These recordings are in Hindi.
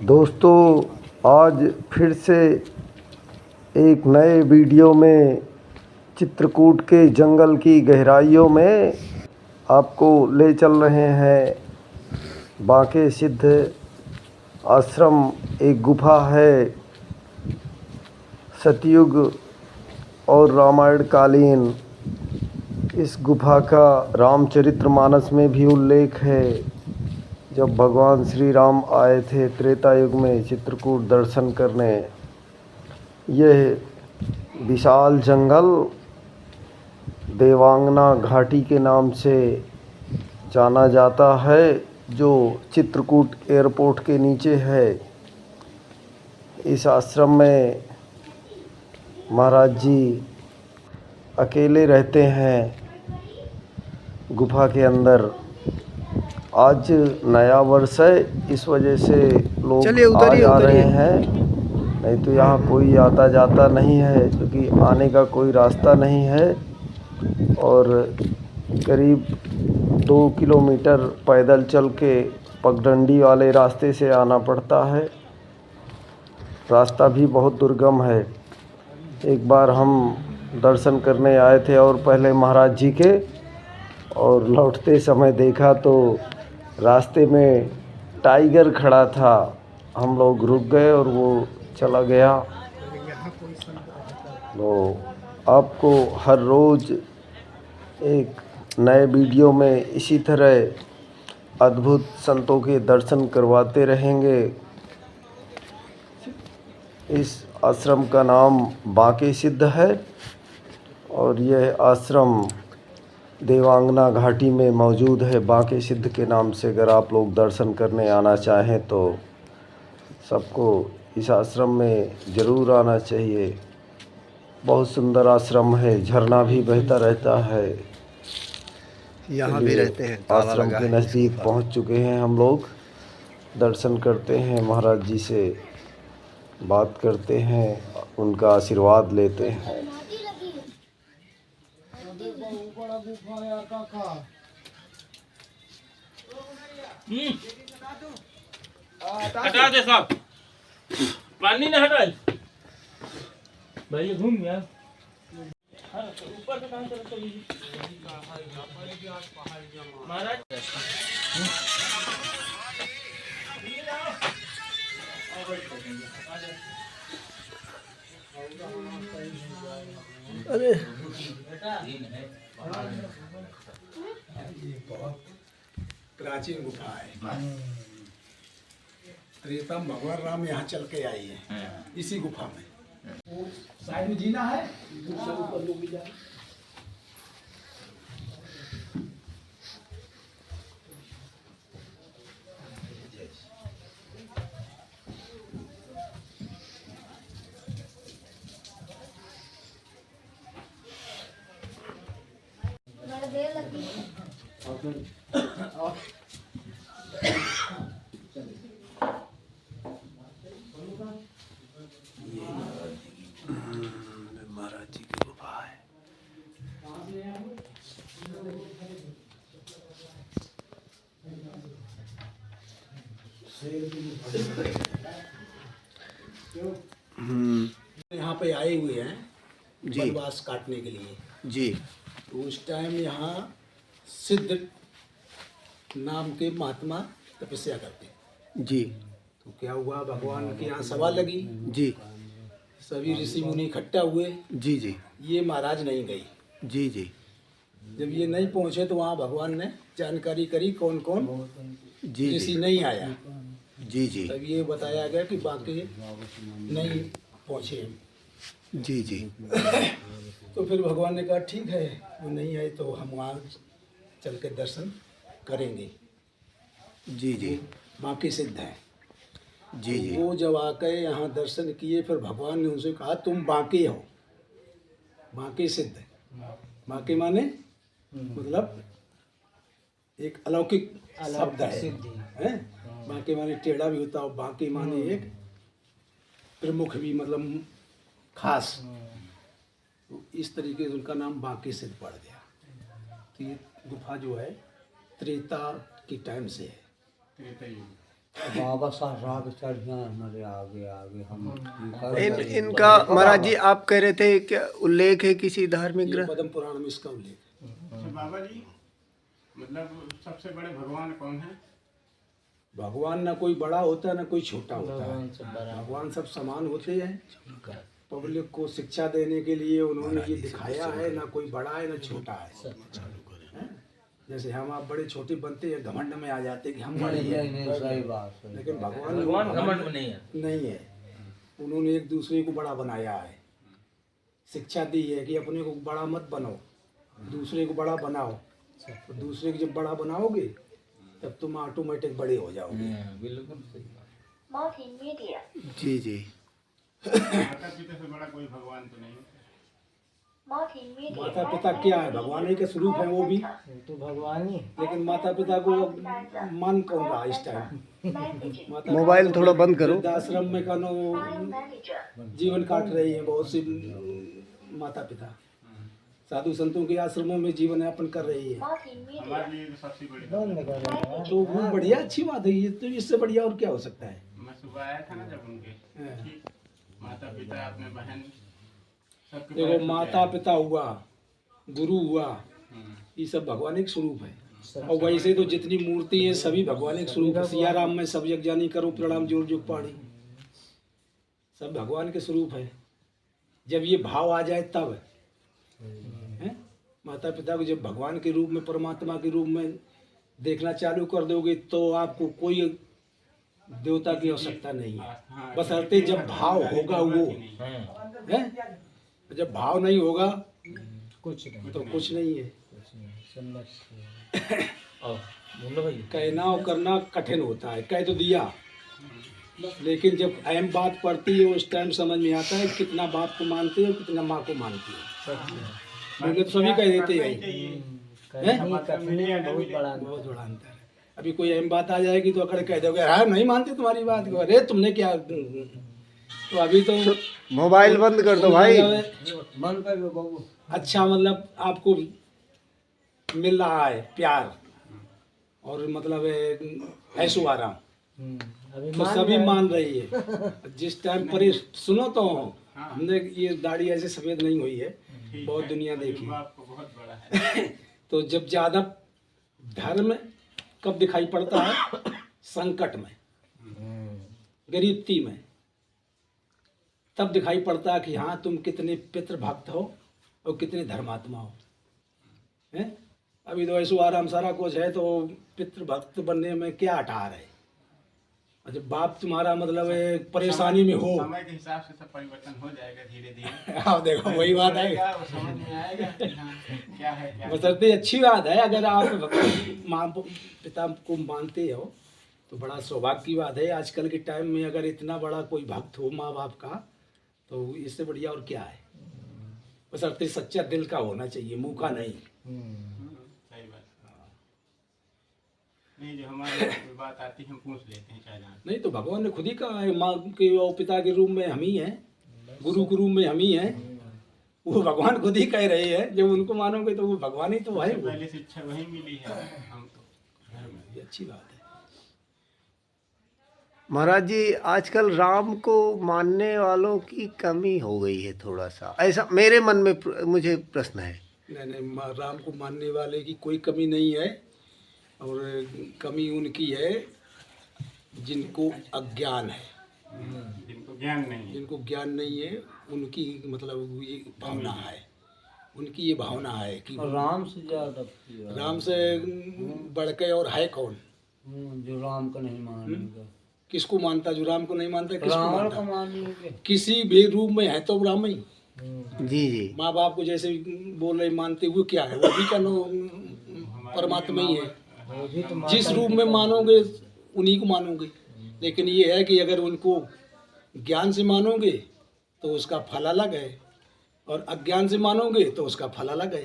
दोस्तों, आज फिर से एक नए वीडियो में चित्रकूट के जंगल की गहराइयों में आपको ले चल रहे हैं। बांके सिद्ध आश्रम एक गुफा है। सतयुग और रामायण कालीन इस गुफा का रामचरितमानस में भी उल्लेख है। जब भगवान श्री राम आए थे त्रेता युग में चित्रकूट दर्शन करने, यह विशाल जंगल देवांगना घाटी के नाम से जाना जाता है, जो चित्रकूट एयरपोर्ट के नीचे है। इस आश्रम में महाराज जी अकेले रहते हैं गुफा के अंदर। आज नया वर्ष है, इस वजह से लोग आ जा रहे हैं, नहीं तो यहाँ कोई आता जाता नहीं है, क्योंकि आने का कोई रास्ता नहीं है। और करीब 2 किलोमीटर पैदल चल के पगडंडी वाले रास्ते से आना पड़ता है। रास्ता भी बहुत दुर्गम है। एक बार हम दर्शन करने आए थे और पहले महाराज जी के, और लौटते समय देखा तो रास्ते में टाइगर खड़ा था। हम लोग रुक गए और वो चला गया। तो आपको हर रोज़ एक नए वीडियो में इसी तरह अद्भुत संतों के दर्शन करवाते रहेंगे। इस आश्रम का नाम बांके सिद्ध है और यह आश्रम देवांगना घाटी में मौजूद है। बांके सिद्ध के नाम से अगर आप लोग दर्शन करने आना चाहें तो सबको इस आश्रम में ज़रूर आना चाहिए। बहुत सुंदर आश्रम है, झरना भी बहता रहता है। यहाँ भी रहते हैं। आश्रम के नज़दीक पहुँच चुके हैं हम लोग। दर्शन करते हैं, महाराज जी से बात करते हैं, उनका आशीर्वाद लेते हैं। हटा दे साहब, पानी न हटाए भाई, घूम गया ऊपर से। काम करते महाराज अरे प्राचीन गुफा है। त्रेता में भगवान राम यहाँ चल के आए हैं इसी गुफा में। साइड में जीना है, ऊपर लोग भी जाए। महाराज जी की गुफा है। यहाँ पे आए हुए हैं जी। वनवास काटने के लिए जी। तो उस टाइम यहाँ सिद्ध नाम के महात्मा तपस्या करते। जी। तो क्या हुआ, भगवान के यहाँ सभा लगी। जी। सभी ऋषि मुनि इकट्ठा हुए। जी। जी। ये महाराज नहीं गई। जी। जी। जब ये नहीं पहुँचे तो वहाँ भगवान ने जानकारी करी कौन कौन जी। ऋषि नहीं आया। जी। जी। तब ये बताया गया कि बाकी नहीं पहुँचे। जी। जी। तो फिर भगवान ने कहा ठीक है, वो नहीं आए तो हम वहाँ चल के दर्शन करेंगे। जी। जी। बाकी सिद्ध है। जी। जी। वो जब आके यहाँ दर्शन किए, फिर भगवान ने उनसे कहा तुम बाकी हो। बाकी सिद्ध है। बाकी माने मतलब एक अलौकिक शब्द है। बाकी माने टेढ़ा भी होता है, बाकी माने एक प्रमुख भी, मतलब खास। तो इस तरीके से उनका नाम बांके सिद्ध पड़ गया। तो ये गुफा जो है त्रेता की टाइम से है। बाबा साहब चढ़िया हमारे आगे आगे हम इनका महाराज जी आप कह रहे थे क्या उल्लेख है किसी धार्मिक ये ग्रंथ? पद्म पुराण में इसका उल्लेख है। अच्छा बाबा जी, मतलब सबसे बड़े भगवान कौन है? भगवान ना कोई बड़ा होता है ना कोई छोटा होता है, भगवान सब समान होते हैं। पब्लिक को शिक्षा देने के लिए उन्होंने ये दिखाया है, ना कोई बड़ा है ना छोटा है। हैं? जैसे हम आप बड़े छोटे बनते हैं, घमंड में आ जाते हैं कि हम बड़े हैं, सही बात है। लेकिन भगवान घमंड में नहीं है। नहीं है। उन्होंने एक दूसरे को बड़ा बनाया है, शिक्षा दी है कि अपने को बड़ा मत बनो, दूसरे को बड़ा बनाओ। तो दूसरे को जब बड़ा बनाओगे तब तुम ऑटोमेटिक बड़े हो जाओगे। बिल्कुल सही बात। Multimedia. जी जी। माता पिता से बड़ा कोई भगवान तो नहीं है। Multimedia. माता पिता क्या है? भगवान ही का स्वरूप है वो भी, तो भगवान ही लेकिन माता पिता को मान कौन रहा इस टाइम? Messages. माता मोबाइल थोड़ा बंद करो। वृद्धाश्रम में कनो File manager. जीवन काट रही है बहुत सी माता पिता, साधु संतों के आश्रमों में जीवन यापन कर रही है। Multimedia. हमारे लिए तो सबसे बड़ी बंद कर तो वो बढ़िया अच्छी बात है। ये तो इससे बढ़िया और क्या हो सकता है? मैं सुबह आया था ना जब उनके, हाँ। ठीक, माता पिता अपने बहन सबके देखो पैर माता पिता हुआ, गुरु हुआ, हम्म, ये सब भगवान एक स्वरूप है। और वैसे तो जितनी मूर्ति है सभी भगवान एक स्वरूप है। सिया राम में सब यज्ञ जानी करो प्रणाम जोर जोग पाड़ी, सब भगवान के स्वरूप है। जब ये भाव आ जाए तब हैं? माता पिता को जब भगवान के रूप में, परमात्मा के रूप में देखना चालू कर दोगे तो आपको कोई देवता की आवश्यकता नहीं है। हाँ, बशर्ते जब भाव होगा वो है। जब भाव नहीं होगा कुछ नहीं, तो कुछ नहीं है। और बोलो भाई। कहना और करना कठिन होता है। कह तो दिया, लेकिन जब अहम बात पड़ती है उस टाइम समझ में आता है कितना बाप को मानते हो कितना माँ को मानती हो। क्योंकि तो सभी कह देते हैं बहुत बड़ा बहुत बड़ा अंतर है। अभी कोई अहम बात आ जाएगी तो अकड़ कह दोगे हाँ नहीं मानते तुम्हारी बात को, अरे तुमने क्या। तो अभी तो मोबाइल बंद कर दो भाई। मन कर बाबू। अच्छा मतलब आपको मिल रहा है प्यार और मतलब ऐशो आराम, अभी तो सभी मान रही है। जिस टाइम पर ये सुनो तो हमने ये दाढ़ी ऐसे सफेद नहीं हुई है, बहुत दुनिया देखी। आपको बहुत बड़ा है। तो जब ज्यादा धर्म कब दिखाई पड़ता है? संकट में, गरीबती में, तब दिखाई पड़ता है कि हाँ तुम कितने पितृभक्त हो और कितने धर्मात्मा हो। हैं? अभी तो ऐसो आराम सारा कुछ है तो पितृभक्त बनने में क्या अठार है? और जब बाप तुम्हारा मतलब परेशानी में हो, समय के हिसाब से सब परिवर्तन हो जाएगा धीरे धीरे। आप देखो वही बात है। वो समझ में आएगा कि हाँ, क्या है क्या बशर्ते अच्छी बात है। अगर आप माँ पिता को मानते हो तो बड़ा सौभाग्य की बात है। आजकल के टाइम में अगर इतना बड़ा कोई भक्त हो माँ बाप का तो इससे बढ़िया और क्या है? बशर्ते सच्चा दिल का होना चाहिए, मुंह का नहीं। सही बात। नहीं जो हमारे कोई बात आती है हम पूछ लेते हैं चाहे नहीं तो भगवान ने खुद ही कहा है माँ के और पिता के रूप में हम ही हैं, गुरु के रूप में हम ही हैं। वो भगवान खुद ही कह रहे हैं। जब उनको मानोगे तो वो भगवान ही तो है। वो पहले शिक्षा वही मिली है हमको। ये अच्छी बात है। महाराज जी आजकल राम को मानने वालों की कमी हो गई है थोड़ा सा, ऐसा मेरे मन में मुझे प्रश्न है। नहीं राम को मानने वाले की कोई कमी नहीं है, और कमी उनकी है जिनको अज्ञान है, जिनको ज्ञान नहीं है। जिनको ज्ञान नहीं है उनकी मतलब ये भावना है, उनकी ये भावना है कि राम से ज्यादा प्रिय। राम से बढ़ के और है कौन? जो राम को नहीं मानेगा, किसको मानता? जो राम को नहीं मानता किसको रावण को मानता? मानेंगे। किसी भी रूप में है तो राम ही। जी जी। माँ बाप को जैसे बोल रहे मानते हुए क्या है? वो भी क्या परमात्मा ही है। वो भी तो जिस रूप में मानोगे उन्हीं को मानोगे। लेकिन ये है कि अगर उनको ज्ञान से मानोगे तो उसका फल अलग है, और अज्ञान से मानोगे तो उसका फल अलग है।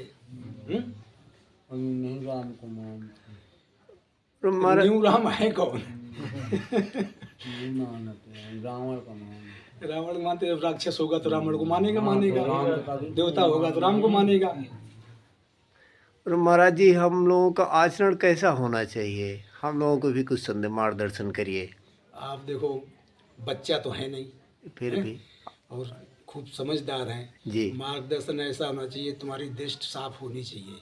हम नहीं राम को मानते, न्यू राम है कौन? नहीं मानते हैं, रावण को मानते। रावण मानते, राक्षस होगा तो रावण को मानेगा, मानेगा। राम को देवता होगा तो राम को मानेगा। और महाराज जी हम लोगों का आचरण कैसा होना चाहिए? हम लोगों को भी कुछ संदेश मार्गदर्शन करिए। आप देखो बच्चा तो है नहीं, फिर भी और खूब समझदार हैं जी। मार्गदर्शन ऐसा होना चाहिए, तुम्हारी दृष्ट साफ होनी चाहिए,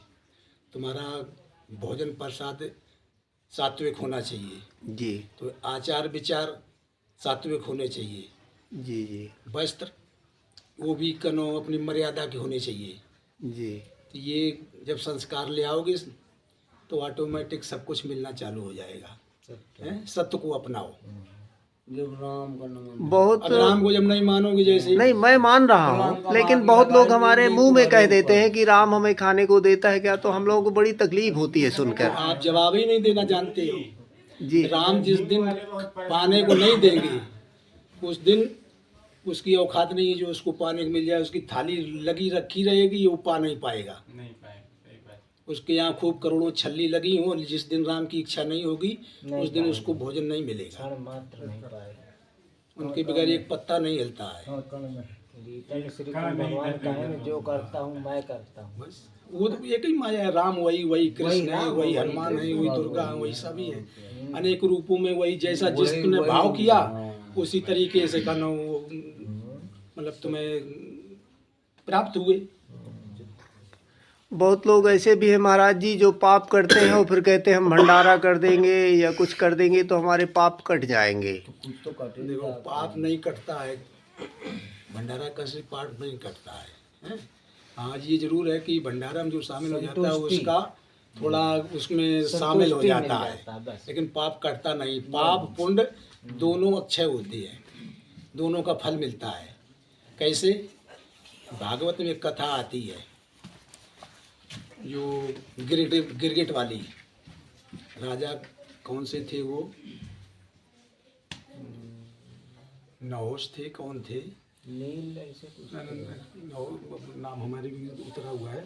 तुम्हारा भोजन प्रसाद सात्विक होना चाहिए, जी तो आचार विचार सात्विक होने चाहिए, जी जी वस्त्र वो भी कनो अपनी मर्यादा के होने चाहिए। जी। तो ये जब संस्कार ले आओगे तो ऑटोमेटिक सब कुछ मिलना चालू हो जाएगा। हैं? सत्य को अपनाओ। जब राम का नाम बहुत अब राम को जब नहीं मानोगे, जैसे नहीं, मैं मान रहा हूँ, लेकिन बहुत लोग हमारे मुंह में कह देते हैं कि राम हमें खाने को देता है क्या, तो हम लोगों को बड़ी तकलीफ होती है सुनकर। आप जवाब ही नहीं देना जानते हो। जी राम जिस दिन पाने को नहीं देंगे उस दिन उसकी औकात नहीं है, जो उसको पाने को मिल जाए उसकी थाली लगी रखी रहेगी, वो पा नहीं पाएगा। नहीं पाए, सही बात। उसके यहाँ खूब करोड़ों छल्ली लगी हो, जिस दिन राम की इच्छा नहीं होगी उस दिन उसको भोजन नहीं मिलेगा। मात्र नहीं पाएगा। उनके बगैर एक पत्ता नहीं हिलता है। गीता में श्री कृष्ण भगवान कहे ना, जो करता हूँ मैं करता हूँ। बस वो तो एक ही माया है। राम वही कृष्ण है, वही हनुमान है, वही दुर्गा है, वही सभी है, अनेक रूपों में वही। जैसा जिसने भाव किया उसी तरीके से कहना मतलब तुम्हें प्राप्त हुए। बहुत लोग ऐसे भी हैं महाराज जी जो पाप करते हैं और फिर कहते हैं हम भंडारा कर देंगे या कुछ कर देंगे तो हमारे पाप कट जाएंगे। तो कटे देखो पाप नहीं कटता है, भंडारा कैसे पाप नहीं कटता है। हाँ ये जरूर है कि भंडारा में जो शामिल हो जाता है उसका थोड़ा उसमें शामिल हो जाता है, लेकिन पाप कटता नहीं। पाप पुण्य दोनों अक्षय होती है, दोनों का फल मिलता है। कैसे? भागवत में एक कथा आती है जो गिरगिट वाली। राजा कौन से थे वो? नहुष थे, कौन थे? नील ऐसे कुछ नाम हमारे भी उतरा हुआ है।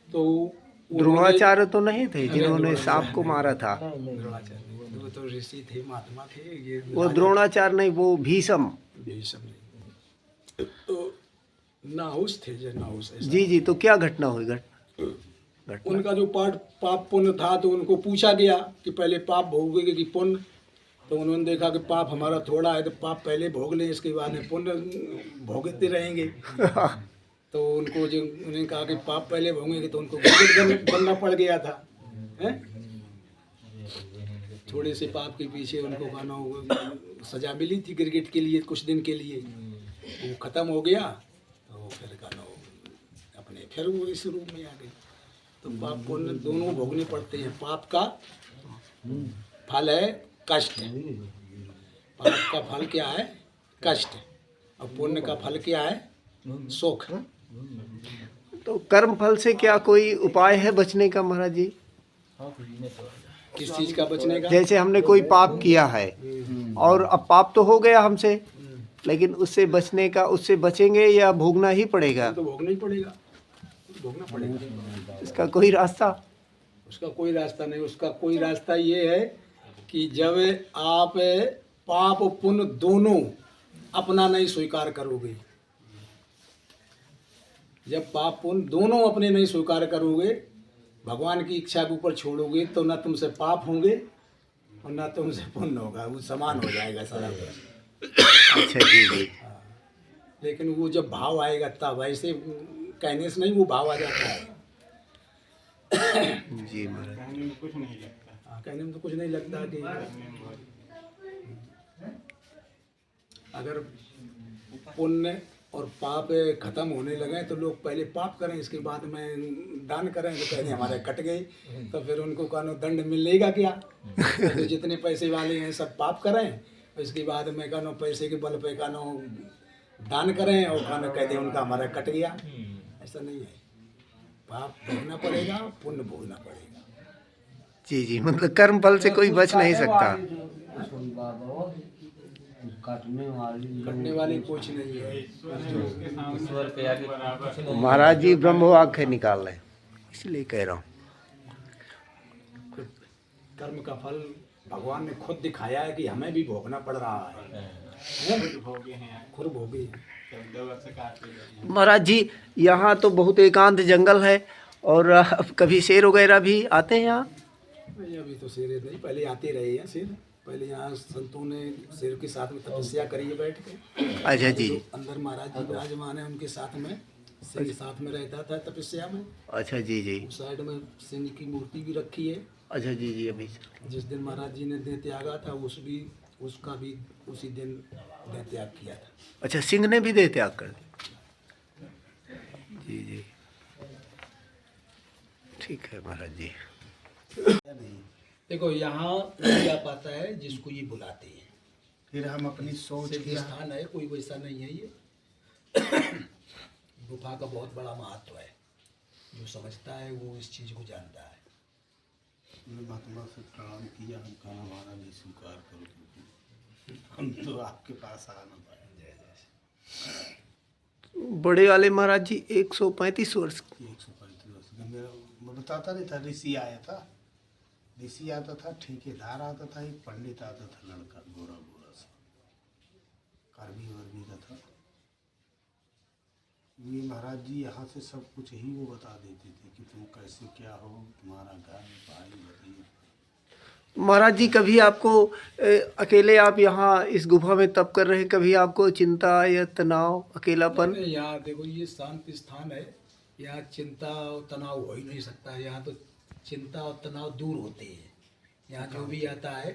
तो द्रोणाचार्य तो नहीं थे जिन्होंने सांप को मारा था? द्रोणाचार्य वो तो ऋषि थे, महात्मा थे। ये वो द्रोणाचार्य नहीं, वो भीष्म। सब नहीं तो नाहुस थे, जो नाहुस ऐसा। जी जी। तो क्या घटना हुई? घटना उनका जो पाप पुण्य था तो उनको पूछा गया कि पहले पाप भोगोगे कि पुण्य। तो उन्होंने देखा कि पाप हमारा थोड़ा है तो पाप पहले भोग लें, इसके बाद में पुण्य भोगते रहेंगे। तो उनको जो उन्होंने कहा कि पाप पहले भोगेंगे तो उनको गिरगिट बनना पड़ गया था। हैं? थोड़े से पाप के पीछे उनको कहना सजा मिली थी गिरगिट के लिए, कुछ दिन के लिए। वो खत्म हो गया तो फिर कहना अपने फिर वो इस रूप में आ गए। तो पाप पुण्य दोनों भोगने पड़ते हैं। पाप का फल है कष्ट। पाप का फल क्या है? कष्ट। और पुण्य का फल क्या है? सुख। तो कर्म फल से क्या कोई उपाय है बचने का महाराज जी? किस चीज का बचने का? जैसे हमने कोई पाप किया है और अब पाप तो हो गया हमसे, लेकिन उससे बचने का, उससे बचेंगे या भोगना ही पड़ेगा? तो भोगना ही पड़ेगा, भोगना पड़ेगा। इसका कोई रास्ता? उसका कोई रास्ता नहीं। उसका कोई रास्ता ये है कि जब आप पाप और पुण्य दोनों अपना नहीं स्वीकार करोगे, जब पाप पुण्य दोनों अपने नहीं स्वीकार करोगे, भगवान की इच्छा के ऊपर छोड़ोगे, तो ना तुमसे पाप होंगे और ना तुमसे पुण्य होगा, वो समान हो जाएगा सारा कुछ। अच्छा जी जी। लेकिन वो जब भाव आएगा तब, ऐसे कहने से नहीं वो भाव आ जाता है। जी महाराज। कहने में कुछ नहीं लगता। हाँ, कहने में तो कुछ नहीं लगता कि अगर पुण्य और पाप खत्म होने लगे तो लोग पहले पाप करें, इसके बाद में दान करें, तो कहने हमारे कट गए, तो फिर उनको कहना दंड मिलेगा क्या? तो जितने पैसे वाले हैं सब पाप करें, इसके बाद में कहना पैसे के बल पे कहना दान करें और कहना कहते उनका हमारा कट गया। ऐसा नहीं है। पाप भोगना पड़ेगा, पुण्य भोगना पड़ेगा। जी जी। मतलब कर्म फल से कोई बच नहीं सकता। कटने वाली कुछ नहीं है। ईश्वर के आगे कुछ नहीं। महाराज जी ब्रह्म आंखें निकाल रहे हैं, इसलिए कह रहा हूँ। कर्म का फल भगवान ने खुद दिखाया है कि हमें भी भोगना पड़ रहा है। भोगे हैं, खुद भोगे। तब 2 वर्ष काटते हैं। महाराज जी यहाँ तो बहुत एकांत जंगल है और कभी शेर वगैरह भी आते हैं यहाँ? नहीं अभी तो शेर नहीं, पहले आते रहे हैं शेर। पहले यहाँ संतों ने शेर के साथ में तपस्या करी है बैठ के। अच्छा जी। जो अंदर महाराज जी विराजमान है उनके साथ में सिंह साथ में रहता था तपस्या में। अच्छा जी जी। उस साइड में सिंह की मूर्ति भी रखी है। अच्छा जी जी। अभी जिस दिन महाराज जी ने देह त्यागा था उसका भी उसी दिन देह त्याग किया था। अच्छा, सिंह ने भी देह त्याग कर दिया। जी जी, ठीक है महाराज जी। देखो यहाँ नहीं आ पाता है जिसको ये बुलाते हैं। फिर हम अपनी सोच सिद्ध की स्थान है, कोई वैसा नहीं है ये। गुफा का बहुत बड़ा महत्व है। जो समझता है वो इस चीज को जानता है। महात्मा से प्रणाम किया, हम कहा हमारा भी स्वीकार करो, क्योंकि हम तो आपके पास आ ना पाए। बड़े वाले महाराज जी 135 वर्ष। 135 वर्ष का मेरा, मैं बताता नहीं था, ऋषि आया था, ऋषि आता था, ठेकेदार आता था, एक पंडित आता था, लड़का गोरा गोरा सा, कार्बी वर्बी का था। ये महाराज जी यहाँ से सब कुछ ही वो बता देते थे कि तुम कैसे क्या हो, तुम्हारा घर भाई बताइए। महाराज जी कभी आपको अकेले आप यहाँ इस गुफा में तप कर रहे हैं, कभी आपको चिंता या तनाव, अकेलापन? नहीं, यहाँ देखो ये शांति स्थान है। यहाँ चिंता और तनाव हो ही नहीं सकता। यहाँ तो चिंता और तनाव दूर होते हैं। यहाँ जो भी आता है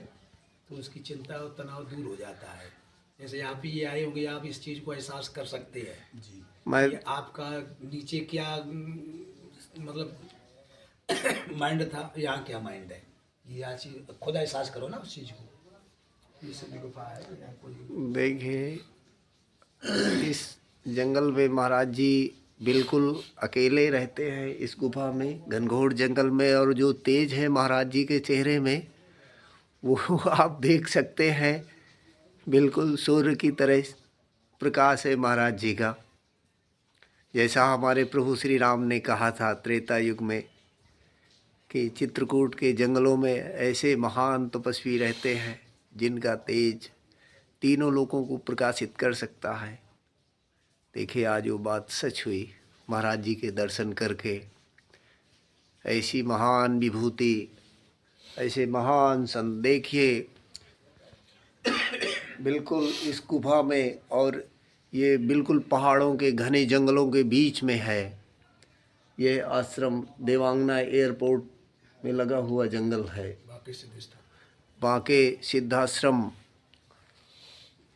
तो उसकी चिंता और तनाव दूर हो जाता है। जैसे आप ही आए होंगे, आप इस चीज़ को एहसास कर सकते हैं जी। मैं कि आपका नीचे क्या मतलब माइंड था, यहाँ क्या माइंड है, ये आज चीज खुद एहसास करो ना उस चीज़ को। ये सब गुफा है। यहाँ कोई देखिए, इस जंगल में महाराज जी बिल्कुल अकेले रहते हैं, इस गुफा में, घनघोर जंगल में। और जो तेज है महाराज जी के चेहरे में, वो आप देख सकते हैं, बिल्कुल सूर्य की तरह प्रकाश है महाराज जी का। जैसा हमारे प्रभु श्री राम ने कहा था त्रेता युग में कि चित्रकूट के जंगलों में ऐसे महान तपस्वी रहते हैं जिनका तेज तीनों लोगों को प्रकाशित कर सकता है। देखिए, आज वो बात सच हुई महाराज जी के दर्शन करके। ऐसी महान विभूति, ऐसे महान संत, देखिए बिल्कुल इस गुफा में, और ये बिल्कुल पहाड़ों के घने जंगलों के बीच में है। ये आश्रम देवांगना एयरपोर्ट में लगा हुआ जंगल है। बाकी सिद्ध स्थान, बांके सिद्धाश्रम,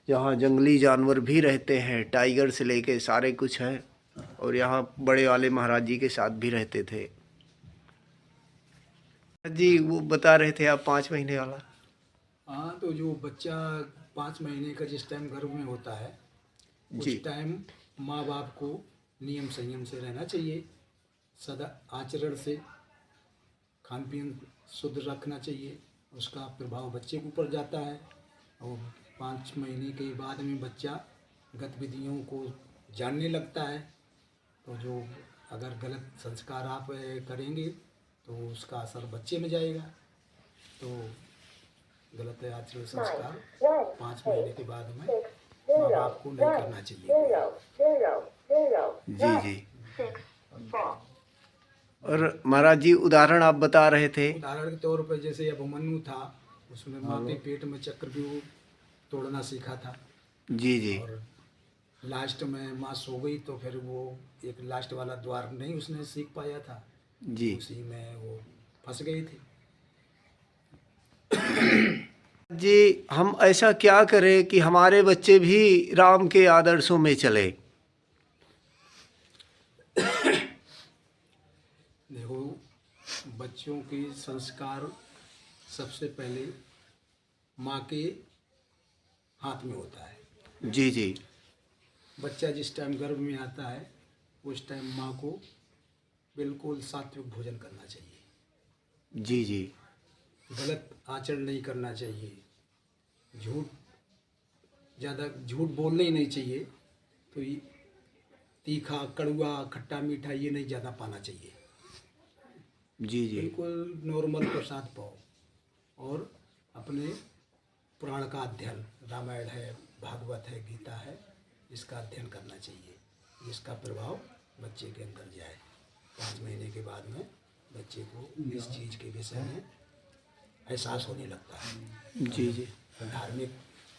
यहाँ जंगली जानवर भी रहते हैं, टाइगर से लेके सारे कुछ है। और यहाँ बड़े वाले महाराज जी के साथ भी रहते थे। जी वो बता रहे थे आप 5 महीने वाला। हाँ, तो जो बच्चा 5 महीने का जिस टाइम गर्भ में होता है जी। उस टाइम माँ बाप को नियम संयम से रहना चाहिए, सदा आचरण से, खान पीन शुद्ध रखना चाहिए। उसका प्रभाव बच्चे के ऊपर जाता है। और 5 महीने के बाद में बच्चा गतिविधियों को जानने लगता है। तो जो अगर गलत संस्कार आप करेंगे तो उसका असर बच्चे में जाएगा। तो गलत आचरण संस्कार 5 महीने के बाद में माँ बाप को नहीं करना चाहिए। जी जी। और महाराज जी उदाहरण आप बता रहे थे। उदाहरण के तौर पर जैसे अभिमन्यु था, उसने माँ के पेट में चक्रव्यूह तोड़ना सीखा था। जी जी। और लास्ट में माँ सो गई तो फिर वो एक लास्ट वाला द्वार नहीं उसने सीख पाया था। जी उसी में वो फंस गई थी। जी, हम ऐसा क्या करें कि हमारे बच्चे भी राम के आदर्शों में चले? देखो, बच्चों के संस्कार सबसे पहले माँ के हाथ में होता है। जी जी। बच्चा जिस टाइम गर्भ में आता है उस टाइम माँ को बिल्कुल सात्विक भोजन करना चाहिए। जी जी। गलत आचरण नहीं करना चाहिए। ज़्यादा झूठ बोलना ही नहीं चाहिए। तो ये तीखा, कड़वा, खट्टा, मीठा ये नहीं ज़्यादा पाना चाहिए। जी जी। बिल्कुल नॉर्मल प्रसाद पाओ। और अपने पुराण का अध्ययन, रामायण है, भागवत है, गीता है, इसका अध्ययन करना चाहिए। इसका प्रभाव बच्चे के अंदर जाए। 5 महीने के बाद में बच्चे को इस चीज़ के विषय में एहसास होने लगता है। जी जी धार्मिक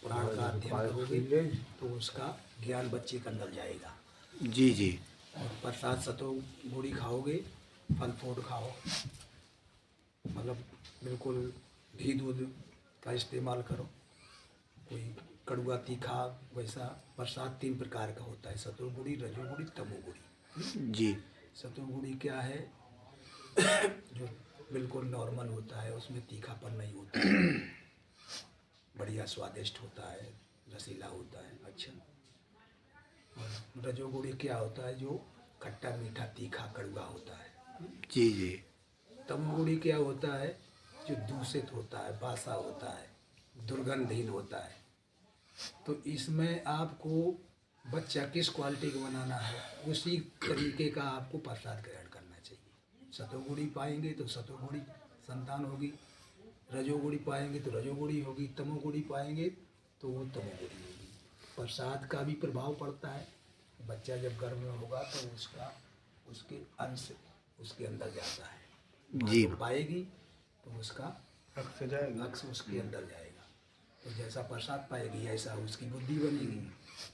पुराण का अध्ययन करोगे तो उसका ज्ञान बच्चे के अंदर जाएगा। जी जी और प्रसाद सतो गुड़ी खाओगे, फल फ्रूट खाओ, मतलब बिल्कुल घी दूध का इस्तेमाल करो। कोई कड़वा तीखा वैसा प्रसाद 3 प्रकार का होता है, सतोगुड़ी, रजोगुड़ी, तमोगुड़ी। जी सतोगुड़ी क्या है जो बिल्कुल नॉर्मल होता है, उसमें तीखापन नहीं होता है, बढ़िया स्वादिष्ट होता है, रसीला होता है। अच्छा, और रजोगुड़ी क्या होता है जो खट्टा मीठा तीखा कड़वा होता है। जी जी तमोगुड़ी क्या होता है जो दूषित होता है, बासा होता है, दुर्गंधहीन होता है। तो इसमें आपको बच्चा किस क्वालिटी का बनाना है उसी तरीके का आपको प्रसाद ग्रहण करना चाहिए। सतोगुड़ी पाएंगे तो सतोगुड़ी संतान होगी, रजोगुड़ी पाएंगे तो रजोगुड़ी होगी, तमोगुड़ी पाएंगे तो वो तमोगुड़ी होगी। प्रसाद का भी प्रभाव पड़ता है। बच्चा जब गर्भ में होगा तो उसके अंश उसके अंदर जाता है। जी। माँ तो पाएगी तो उसका रक्त से जाएगा। अक्स उसके अंदर जाएगा। तो जैसा प्रसाद पाएगी ऐसा उसकी बुद्धि बनेगी,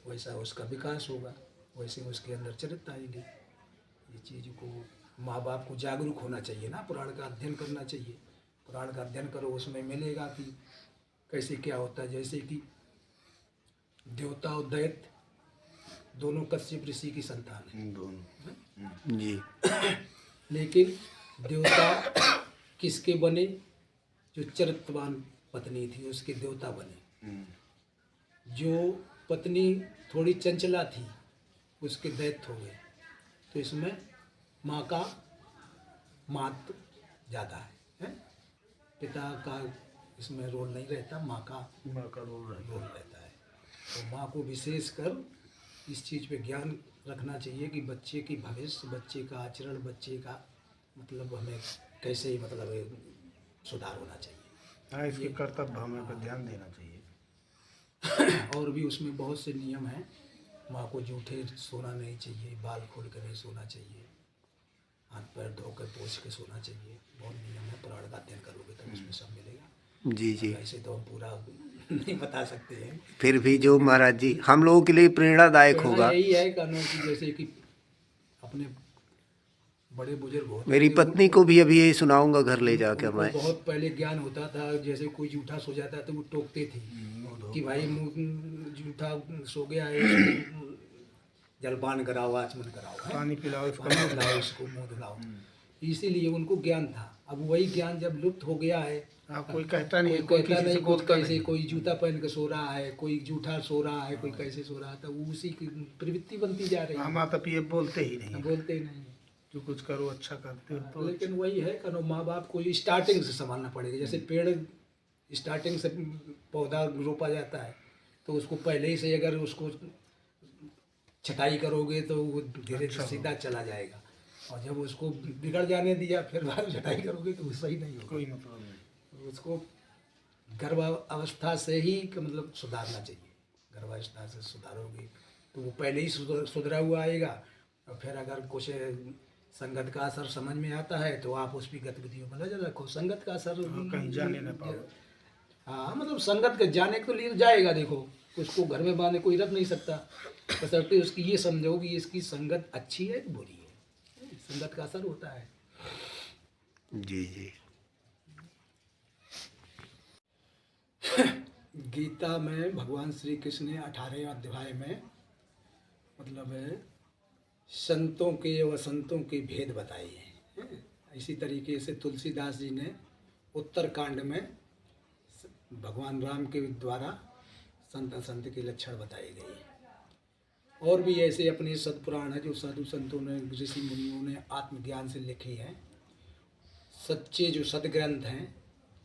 वैसा उसका विकास होगा, वैसे उसके अंदर चरित्र आएंगे। ये चीज़ को माँ बाप को जागरूक होना चाहिए ना, पुराण का अध्ययन करना चाहिए। पुराण का अध्ययन करो, उसमें मिलेगा कि कैसे क्या होता है। जैसे कि देवता और दैत्य दोनों कश्यप ऋषि की संतान है, दोनों जी लेकिन देवता किसके बने? जो चरित्रवान पत्नी थी उसके देवता बने। जो पत्नी थोड़ी चंचला थी उसके दैत्य हो गए। तो इसमें माँ का महत्व ज़्यादा है? पिता का इसमें रोल नहीं रहता, माँ का रोल रहता है। तो माँ को विशेष कर इस चीज़ पे ज्ञान रखना चाहिए कि बच्चे की भविष्य, बच्चे का आचरण, बच्चे का मतलब हमें कैसे मतलब सुधार होना चाहिए। हाँ, इसके कर्तव्य हमें पर ध्यान देना चाहिए। और भी उसमें बहुत से नियम हैं। माँ को जूठे सोना नहीं चाहिए, बाल खोल कर नहीं सोना चाहिए, हाथ पैर धोकर पोंछ के सोना चाहिए। बहुत नियम है, पुराण का अध्ययन करोगे तो उसमें सब मिलेगा। जी जी ऐसे तो हम पूरा नहीं बता सकते हैं। फिर भी जो महाराज जी हम लोगों के लिए प्रेरणादायक कहना होगा। यही है कानून की, जैसे कि अपने बड़े बुजुर्ग होते मेरी थे, पत्नी को भी अभी यही सुनाऊंगा घर ले जाकर उनको मैं। बहुत पहले ज्ञान होता था। जैसे कोई जूठा सो जाता तो वो टोकते थे कि भाई मुँह जूठा सो गया है, इसको जलपान कराओ, आचमन कराओ, पानी पिलाओ इसको। पानी पिलाओ, इसको मुँह धुलाओ। इसीलिए उनको ज्ञान था। अब वही ज्ञान जब लुप्त हो गया है, कोई कहता नहीं, कोई कहता किसी से नहीं कुछ, बोलता कैसे नहीं। कोई जूता पहन के सो रहा है, कोई जूठा सो रहा है, कोई कैसे सो रहा है। तो वो उसी की प्रवृत्ति बनती जा रही है। हम तो ये बोलते ही नहीं, बोलते ही नहीं। जो कुछ करो अच्छा करते हो तो। लेकिन वही है कि माँ बाप को स्टार्टिंग से संभालना पड़ेगा। जैसे पेड़ स्टार्टिंग से पौधा रोपा जाता है तो उसको पहले ही से अगर उसको छटाई करोगे तो वो धीरे धीरे सीधा चला जाएगा। और जब उसको बिगड़ जाने दिया फिर बाद में छटाई करोगे तो वो सही नहीं होगा। कोई मतलब नहीं। उसको गर्भावस्था से ही मतलब सुधारना चाहिए। गर्भावस्था से सुधारोगे तो वो पहले ही सुधरा हुआ आएगा। और फिर अगर कुछ संगत का असर समझ में आता है तो आप उस भी गतिविधियों में नजर रखो। संगत का असर कहीं जाने न पाओ। हाँ, मतलब संगत के जाने के लिए जाएगा। देखो, उसको घर में बांधे कोई रख नहीं सकता, बशर्ते उसकी ये समझो कि इसकी संगत अच्छी है कि बुरी है। संगत का असर होता है। जी जी गीता में भगवान श्री कृष्ण ने 18वें अध्याय में मतलब संतों के व संतों के भेद बताए हैं। इसी तरीके से तुलसीदास जी ने उत्तरकांड में भगवान राम के द्वारा संत असंत के लक्षण बताए गए हैं। और भी ऐसे अपने सदपुराण है जो साधु संतों ने, ऋषि मुनियों ने आत्मज्ञान से लिखे हैं। सच्चे जो सदग्रंथ हैं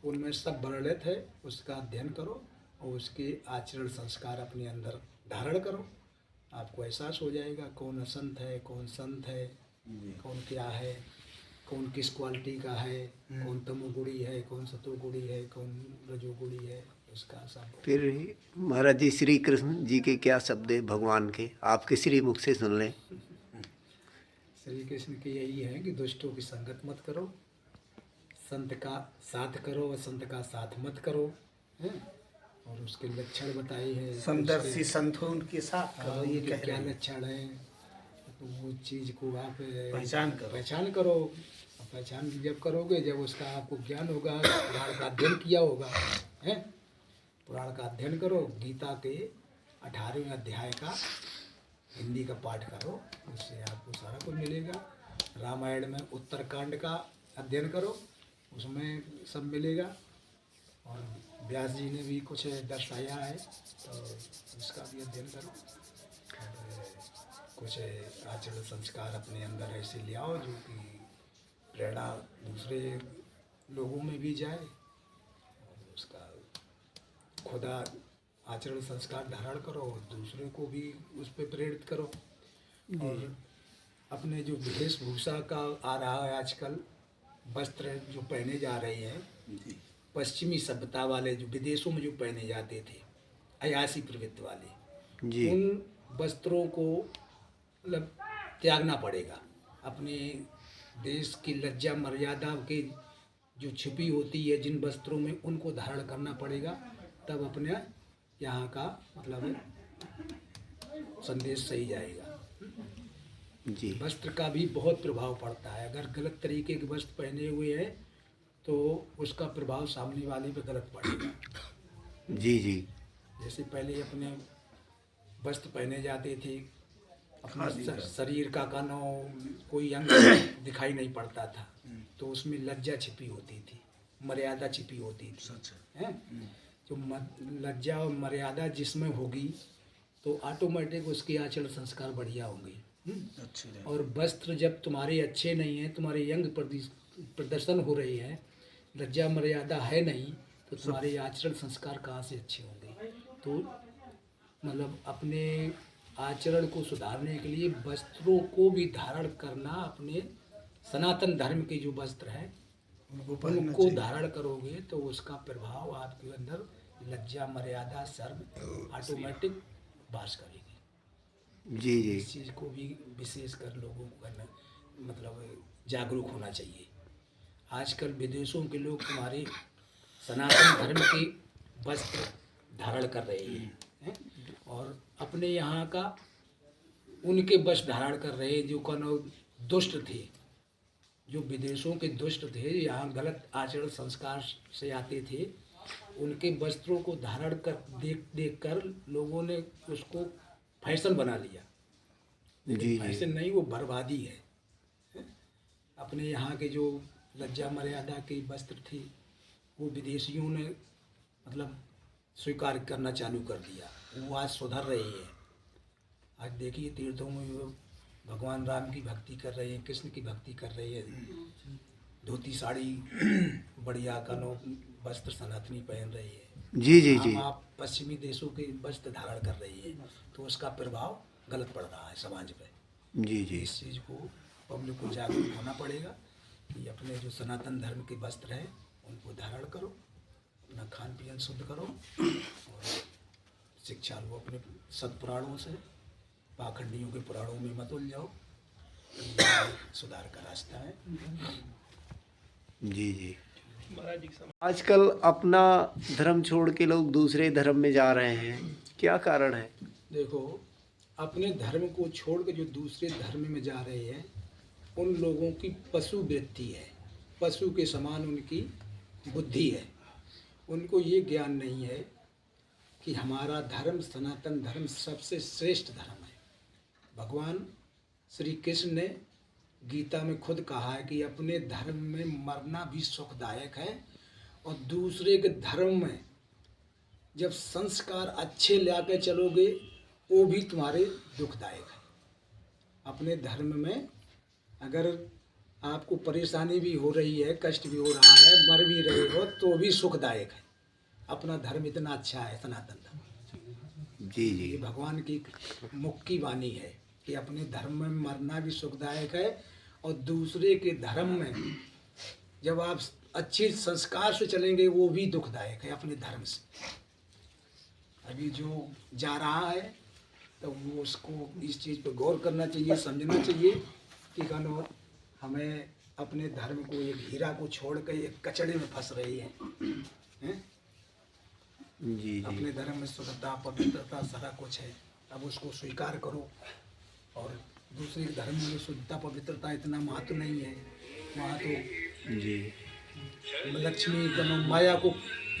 उनमें सब वर्णित है। उसका अध्ययन करो और उसके आचरण संस्कार अपने अंदर धारण करो। आपको एहसास हो जाएगा कौन असंत है, कौन संत है, कौन क्या है, कौन किस क्वालिटी का है, कौन तमोगुणी है, कौन सतोगुणी है, कौन रजोगुणी है। उसका सब फिर महाराज जी श्री कृष्ण जी के क्या शब्द है भगवान के, आपके श्री मुख से सुन लें। श्री कृष्ण के यही है कि दुष्टों की संगत मत करो, संत का साथ करो, संत का साथ मत करो, हैं? और उसके लक्षण बताए हैं। समदर्शी संत हो उनके साथ करो, ये उनके कह क्या रहे हैं। लक्षण है, तो वो चीज़ को आप पहचान करो। पहचान करो। पहचान जब करोगे, जब उसका आपको ज्ञान होगा, पुराण का अध्ययन किया होगा, हैं? पुराण का अध्ययन करो, गीता के 18वें अध्याय का हिंदी का पाठ करो, उससे आपको सारा कुछ मिलेगा। रामायण में उत्तरकांड का अध्ययन करो, उसमें सब मिलेगा। और व्यास जी ने भी कुछ दर्शाया है, तो उसका भी अध्ययन करो। और कुछ आचरण संस्कार अपने अंदर ऐसे ले आओ जो कि प्रेरणा दूसरे लोगों में भी जाए, और उसका खुदा आचरण संस्कार धारण करो और दूसरे को भी उस पर प्रेरित करो। और अपने जो वेशभूषा का आ रहा है आजकल, वस्त्र जो पहने जा रहे हैं, पश्चिमी सभ्यता वाले जो विदेशों में जो पहने जाते थे, अयासी प्रवृत्ति वाले, जी उन वस्त्रों को मतलब त्यागना पड़ेगा। अपने देश की लज्जा मर्यादा के जो छिपी होती है जिन वस्त्रों में, उनको धारण करना पड़ेगा, तब अपने यहाँ का मतलब संदेश सही जाएगा। जी वस्त्र का भी बहुत प्रभाव पड़ता है। अगर गलत तरीके के वस्त्र पहने हुए हैं तो उसका प्रभाव सामने वाले पे गलत पड़ेगा। जी जी जैसे पहले अपने वस्त्र पहने जाते थे, अपना शरीर का कानो कोई अंग दिखाई नहीं पड़ता था, तो उसमें लज्जा छिपी होती थी, मर्यादा छिपी होती थी, हैं? जो लज्जा और मर्यादा जिसमें होगी तो ऑटोमेटिक उसके आचरण संस्कार बढ़िया होंगे। और वस्त्र जब तुम्हारे अच्छे नहीं हैं, तुम्हारे अंग प्रदर्शन हो रही है, लज्जा मर्यादा है नहीं, तो तुम्हारे आचरण संस्कार कहाँ से अच्छे होंगे। तो मतलब अपने आचरण को सुधारने के लिए वस्त्रों को भी धारण करना, अपने सनातन धर्म के जो वस्त्र हैं उनको धारण करोगे तो उसका प्रभाव आपके अंदर लज्जा मर्यादा शर्म ऑटोमेटिक वास करेगी। जी जी इस चीज़ को भी विशेष कर लोगों को करना मतलब जागरूक होना चाहिए। आजकल विदेशों के लोग तुम्हारे सनातन धर्म के वस्त्र धारण कर रहे हैं और अपने यहाँ का उनके वस्त्र धारण कर रहे हैं जो कनो दुष्ट थे, जो विदेशों के दुष्ट थे, यहाँ गलत आचरण संस्कार से आते थे, उनके वस्त्रों को धारण कर देख कर लोगों ने उसको फैशन बना लिया। जी फैशन नहीं, वो बर्बादी है। अपने यहाँ के जो लज्जा मर्यादा के वस्त्र थे वो विदेशियों ने मतलब स्वीकार करना चालू कर दिया, वो आज सुधर रही है। आज देखिए तीर्थों में वो भगवान राम की भक्ति कर रहे हैं, कृष्ण की भक्ति कर रहे हैं, धोती साड़ी बढ़िया कनो वस्त्र सनातनी पहन रही है। जी जी जी आप पश्चिमी देशों के वस्त्र धारण कर रही है, तो उसका प्रभाव गलत पड़ रहा है समाज पे। जी जी इस चीज़ को पब्लिक को जागरूक होना पड़ेगा कि अपने जो सनातन धर्म के वस्त्र हैं उनको धारण करो, अपना खान पीन शुद्ध करो और शिक्षा लो अपने सत्पुराणों से, पाखंडियों के पुराणों में मत उलझाओ। ये सुधार का रास्ता है। जी जी आजकल अपना धर्म छोड़ के लोग दूसरे धर्म में जा रहे हैं, क्या कारण है? देखो, अपने धर्म को छोड़ के जो दूसरे धर्म में जा रहे हैं उन लोगों की पशु वृत्ति है, पशु के समान उनकी बुद्धि है। उनको ये ज्ञान नहीं है कि हमारा धर्म सनातन धर्म सबसे श्रेष्ठ धर्म है। भगवान श्री कृष्ण ने गीता में खुद कहा है कि अपने धर्म में मरना भी सुखदायक है और दूसरे के धर्म में जब संस्कार अच्छे लाके चलोगे वो भी तुम्हारे दुखदायक है। अपने धर्म में अगर आपको परेशानी भी हो रही है, कष्ट भी हो रहा है, मर भी रहे हो, तो भी सुखदायक है। अपना धर्म इतना अच्छा है सनातन धर्म। जी जी ये भगवान की मुख की वाणी है कि अपने धर्म में मरना भी सुखदायक है और दूसरे के धर्म में जब आप अच्छे संस्कार से चलेंगे वो भी दुखदायक है अपने धर्म से। अभी जो जा रहा है तो वो उसको इस चीज़ पर गौर करना चाहिए, समझना चाहिए कि कनो हमें अपने धर्म को, एक हीरा को छोड़ कर एक कचड़े में फंस रही हैं? जी अपने धर्म में शुद्धता, पवित्रता सारा कुछ है, अब उसको स्वीकार करो। और दूसरे धर्म में शुद्धता पवित्रता इतना महत्व नहीं है, वहाँ तो जी लक्ष्मी माया को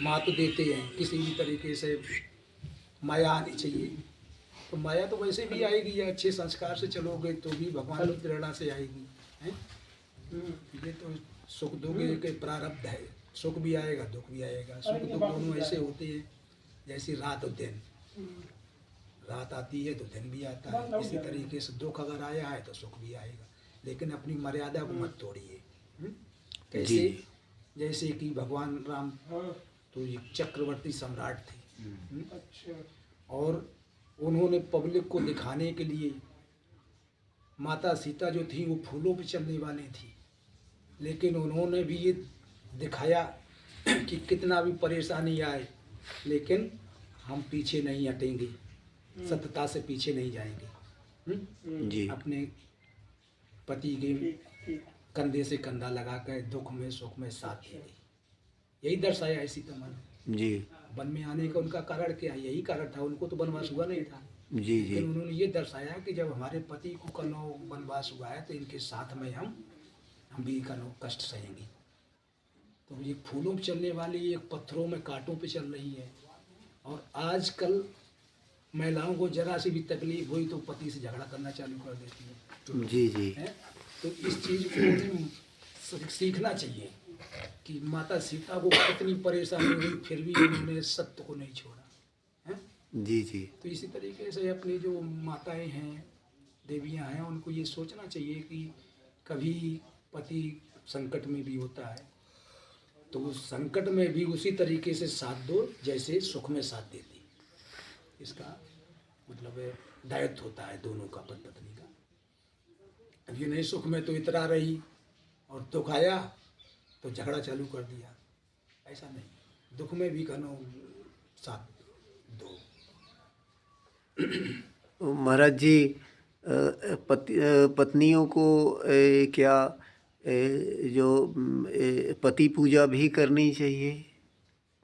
महत्व देते हैं। किसी भी तरीके से माया आनी चाहिए, तो माया तो वैसे भी आएगी, या अच्छे संस्कार से चलोगे तो भी भगवान की प्रेरणा से आएगी, हैं? ये तो सुख दोगे के प्रारब्ध है, सुख भी आएगा दुख भी आएगा। सुख दुख दोनों ऐसे होते हैं जैसे रात और दिन, रात आती है तो दिन भी आता है। इसी तरीके से दुख अगर आया है तो सुख भी आएगा, लेकिन अपनी मर्यादा को मत तोड़िए। कैसे? जैसे कि भगवान राम तो एक चक्रवर्ती सम्राट थे, और उन्होंने पब्लिक को दिखाने के लिए, माता सीता जो थी वो फूलों पे चलने वाली थी, लेकिन उन्होंने भी ये दिखाया कि कितना भी परेशानी आए लेकिन हम पीछे नहीं हटेंगे, सत्यता से पीछे नहीं जाएंगे। जी अपने पति के कंधे से कंधा लगाकर दुख में सुख में साथ देंगे, यही दर्शाया है सीता माँ ने। जी वन में आने का उनका कारण क्या है? यही कारण था, उनको तो वनवास हुआ नहीं था, जी जी लेकिन उन्होंने ये दर्शाया कि जब हमारे पति को कनो वनवास हुआ है तो इनके साथ में हम भी कनो कष्ट सहेंगे। तो ये फूलों पे चलने वाली एक पत्थरों में कांटों पे चल रही है, और आजकल महिलाओं को जरा सी भी तकलीफ हुई तो पति से झगड़ा करना चालू कर देती है। जी जी है? तो इस चीज़ को उन्हें सीखना चाहिए कि माता सीता को कितनी परेशानी हुई फिर भी उन्होंने सत्य को नहीं छोड़ा, है? जी जी तो इसी तरीके से अपनी जो माताएं हैं, देवियां हैं, उनको ये सोचना चाहिए कि कभी पति संकट में भी होता है तो उस संकट में भी उसी तरीके से साथ दो जैसे सुख में साथ देती। इसका मतलब दायित्व होता है दोनों का, पति पत्नी का। अब ये नहीं सुख में तो इतरा रही और दुख आया तो झगड़ा चालू कर दिया, ऐसा नहीं। दुख में भी कहना साथ दो। महाराज जी, पत्नियों को क्या जो पति पूजा भी करनी चाहिए?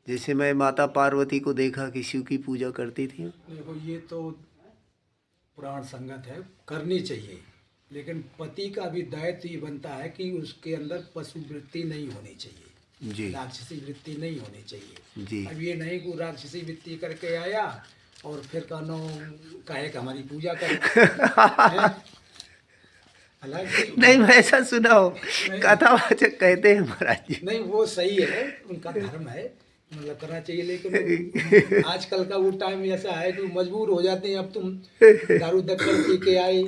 जैसे मैं माता पार्वती को देखा कि शिव की पूजा करती थी। देखो ये तो पुराण संगत है, करनी चाहिए, लेकिन पति का भी दायित्व ये बनता है कि उसके अंदर पशु वृत्ति नहीं होनी चाहिए, जी राक्षसी वृत्ति नहीं होनी चाहिए। जी अब ये नहीं कि राक्षसी वृत्ति करके आया और फिर कहना कहे कि हमारी पूजा करो। हालांकि नहीं, मैं ऐसा सुना हो, कथावाचक कहते हैं महाराज जी। नहीं, वो सही है, उनका धर्म है, मतलब करना चाहिए, लेकिन आजकल का वो टाइम ऐसा है कि मजबूर हो जाते हैं। अब तुम दारू दक्कड़ पी के आए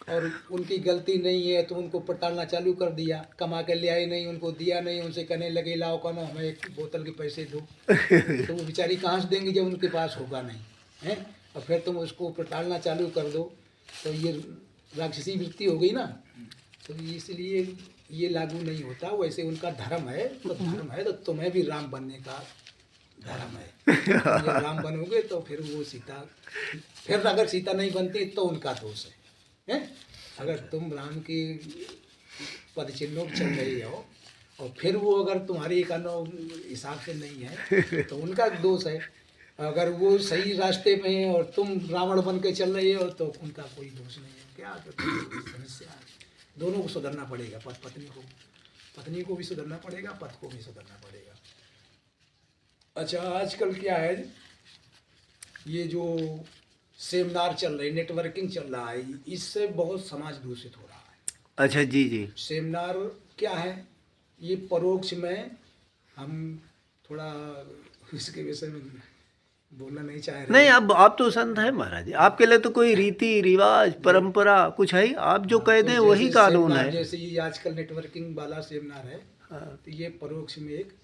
और उनकी गलती नहीं है तो उनको पटालना चालू कर दिया, कमा के ले आए नहीं, उनको दिया नहीं, उनसे कहने लगे लाओ कनो हमें एक बोतल के पैसे दो, तो वो बेचारी कहाँ से देंगी जब उनके पास होगा नहीं है। और फिर तुम उसको पटालना चालू कर दो तो ये राक्षसी वृत्ति हो गई ना, तो इसलिए ये लागू नहीं होता। वैसे उनका धर्म है, तो धर्म है तो तुम्हें भी राम बनने का धर्म है। जब राम बनोगे तो फिर वो सीता, फिर अगर सीता नहीं बनती तो उनका दोष है। अगर तुम राम की पद चिन्हों पर चल रही हो और फिर वो अगर तुम्हारी हिसाब से नहीं है तो उनका दोष है। अगर वो सही रास्ते में है और तुम रावण बन के चल रही हो तो उनका कोई दोष नहीं है। क्या समस्या है? दोनों को सुधरना पड़ेगा, पत्नी को भी सुधरना पड़ेगा, पति को भी सुधरना पड़ेगा। अच्छा, आजकल क्या है, ये जो सेमिनार चल रही, नेटवर्किंग चल रहा है, इससे बहुत समाज दूषित हो रहा है। अच्छा जी जी। सेमिनार क्या है? ये परोक्ष में हम थोड़ा इसके विषय में बोलना नहीं चाह रहे। नहीं, अब आप तो संत है महाराज जी, आपके लिए तो कोई रीति रिवाज परंपरा कुछ है, आप जो कह दें वही कानून है। जैसे ये आजकल नेटवर्किंग वाला सेमिनार है, तो ये परोक्ष में एक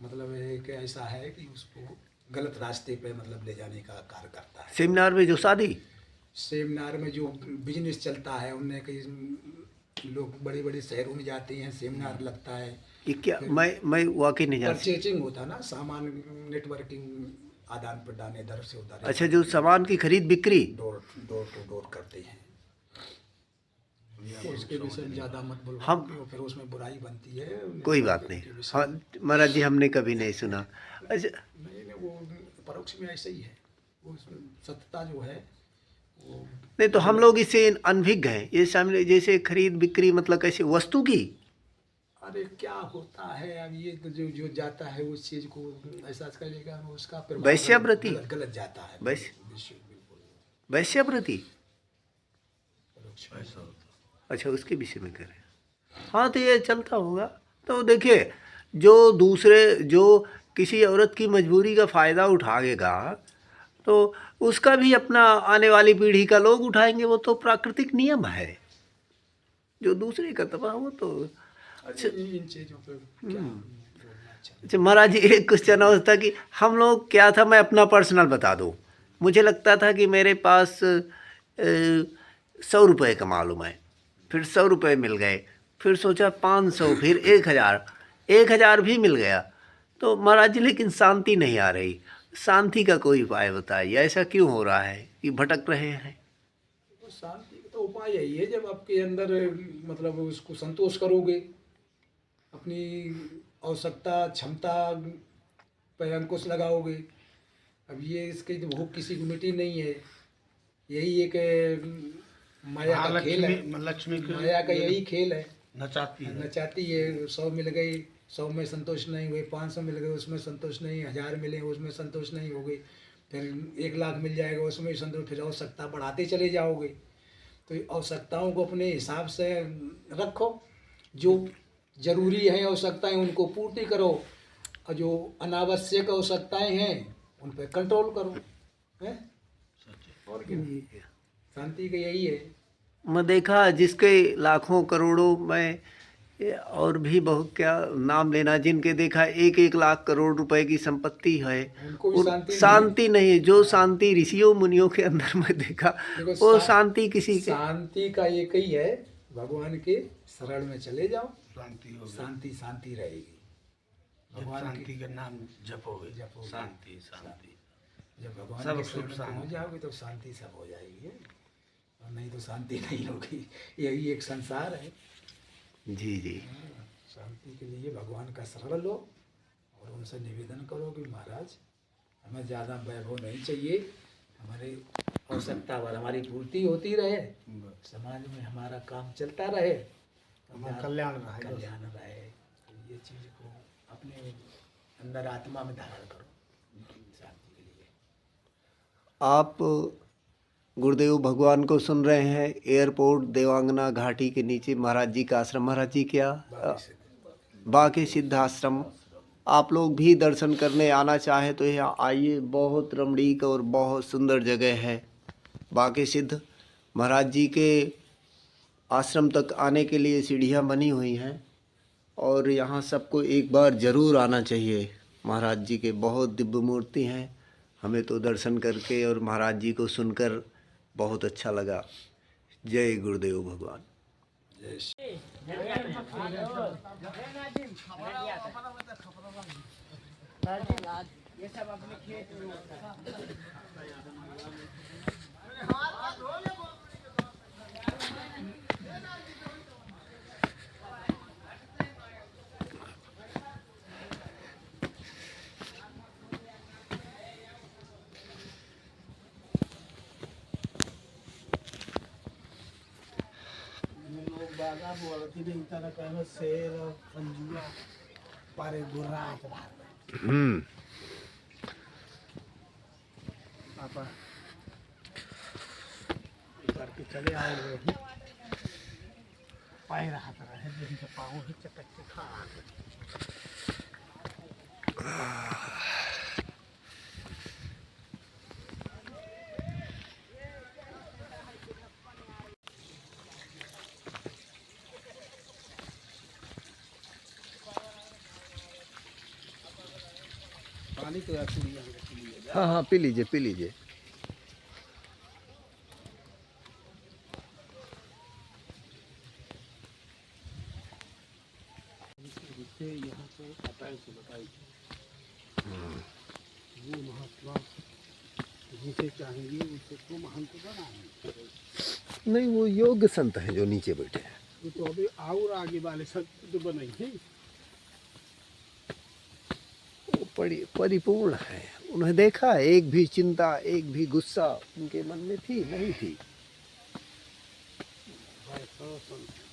मतलब है कि ऐसा है कि उसको गलत रास्ते पे मतलब ले जाने का कार्य करता है। सेमिनार में जो सेमिनार में जो बिजनेस चलता है, उनमें कई लोग बड़े बड़े शहरों में जाते हैं, सेमिनार लगता है। ये क्या, मैं वाकई नहीं जानता। परचेजिंग होता ना, सामान नेटवर्किंग, आदान प्रदान इधर से उधर। अच्छा, जो सामान की खरीद बिक्री डोर टू डोर करते हैं। उसके विषय में ज़्यादा मत बोलो, हम फिर उसमें बुराई बनती है। कोई बात नहीं। हाँ महाराज जी, हमने कभी नहीं सुना। अच्छा, नहीं नहीं, वो परोक्ष में ऐसे ही है, वो सत्यता जो है वो। नहीं तो हम लोग इससे अनभिज्ञ हैं। ये सामने जैसे खरीद बिक्री, मतलब कैसे वस्तु की। अरे क्या होता है अब, ये तो जो जो जाता है उस चीज को ऐसा करेगा, उसका प्रभाव वैश्यावृत्ति। गलत जाता है। बिल्कुल वैश्यावृत्ति। परोक्ष में। अच्छा, उसके विषय में करें। हाँ तो ये चलता होगा। तो देखिए, जो दूसरे जो किसी औरत की मजबूरी का फ़ायदा उठाएगा तो उसका भी अपना आने वाली पीढ़ी का लोग उठाएंगे। वो तो प्राकृतिक नियम है। जो दूसरे का तबाह हो तो। अच्छा इन चीजों पे क्या बोलना चाहिए। अच्छा महाराज जी, एक क्वेश्चन और था कि हम लोग क्या था, मैं अपना पर्सनल बता दूं। मुझे लगता था कि मेरे पास 100 रुपये कमा लूँ मैं। फिर 100 रुपये मिल गए, फिर सोचा 500, फिर 1000, 1000 भी मिल गया। तो महाराज जी लेकिन शांति नहीं आ रही। शांति का कोई उपाय बताइए, ऐसा क्यों हो रहा है कि भटक रहे हैं? तो शांति का तो उपाय यही है, जब आपके अंदर मतलब उसको संतोष करोगे, अपनी आवश्यकता क्षमता पर अंकुश लगाओगे। अब ये इसकी तो भूख किसी को मिटी नहीं है। यही एक माया का खेल है। लक्ष्मी की माया का यही खेल है। नचाती है। नचाती है। 100 मिल गई, 100 में संतोष नहीं हुए, 500 मिल गए उसमें संतोष नहीं, 1000 मिले उसमें संतोष नहीं हो गई, फिर 1 लाख मिल जाएगा उसमें संतोष, फिर आवश्यकता बढ़ाते चले जाओगे। तो आवश्यकताओं को अपने हिसाब से रखो, जो जरूरी है आवश्यकताएं उनको पूर्ति करो, और जो अनावश्यक आवश्यकताएं हैं उन पर कंट्रोल करो। है और क्या, शांति का यही है। मैं देखा जिसके लाखों करोड़ों में और भी बहुत क्या नाम लेना, जिनके देखा 1-1 लाख करोड़ रुपए की संपत्ति है, उनको भी शांति शांति नहीं है। जो शांति ऋषियों मुनियों के अंदर में देखा, वो शांति किसी के। शांति का एक ही है, भगवान के शरण में चले जाओ, शांति होगी। शांति शांति रहेगी। भगवान शांति का नाम जपोगे, जपोगे। शांति शांति। जब भगवान सब के शरण सुख में शांति। पहुंच जाओगे तो शांति सब हो जाएगी, और नहीं तो शांति नहीं होगी। यही एक संसार है। जी जी। शांति के लिए भगवान का शरण लो और उनसे निवेदन करो कि महाराज हमें ज़्यादा वैभव नहीं चाहिए, हमारी आवश्यकता पर हमारी पूर्ति होती रहे, समाज में हमारा काम चलता रहे, हमारा कल्याण रहे। कल्याण रहे। तो ये चीज़ को अपने अंदर आत्मा में धारण करो शांति के लिए। आप गुरुदेव भगवान को सुन रहे हैं। एयरपोर्ट देवांगना घाटी के नीचे महाराज जी का आश्रम। महाराज जी क्या बाकी सिद्ध आश्रम। आप लोग भी दर्शन करने आना चाहे तो यहाँ आइए। बहुत रमणीक और बहुत सुंदर जगह है। बाकी सिद्ध महाराज जी के आश्रम तक आने के लिए सीढ़ियाँ बनी हुई हैं, और यहाँ सबको एक बार ज़रूर आना चाहिए। महाराज जी के बहुत दिव्य मूर्ति हैं। हमें तो दर्शन करके और महाराज जी को सुनकर बहुत अच्छा लगा। जय गुरुदेव भगवान। ये सब अपने खेत में होता है। बागा बोलती नहीं तरह कहना शेर और पंजुआ पारे गुर्रा पापा करके चले आए रही पाए रहा था है जिनके पाँव ही चटक के खा पानी तो हाँ हाँ, पी लीजिए पी लीजिए। यहाँ से अटैक से बताई वो महात्मा जिसे चाहेंगे उसे तो महंत बनाएंगे। नहीं, वो योग्य संत हैं जो नीचे बैठे हैं। वो तो अभी और आगे वाले सब जो बनाई है वो परिपूर्ण है। उन्हें देखा, एक भी चिंता, एक भी गुस्सा उनके मन में थी नहीं थी। भाई, संत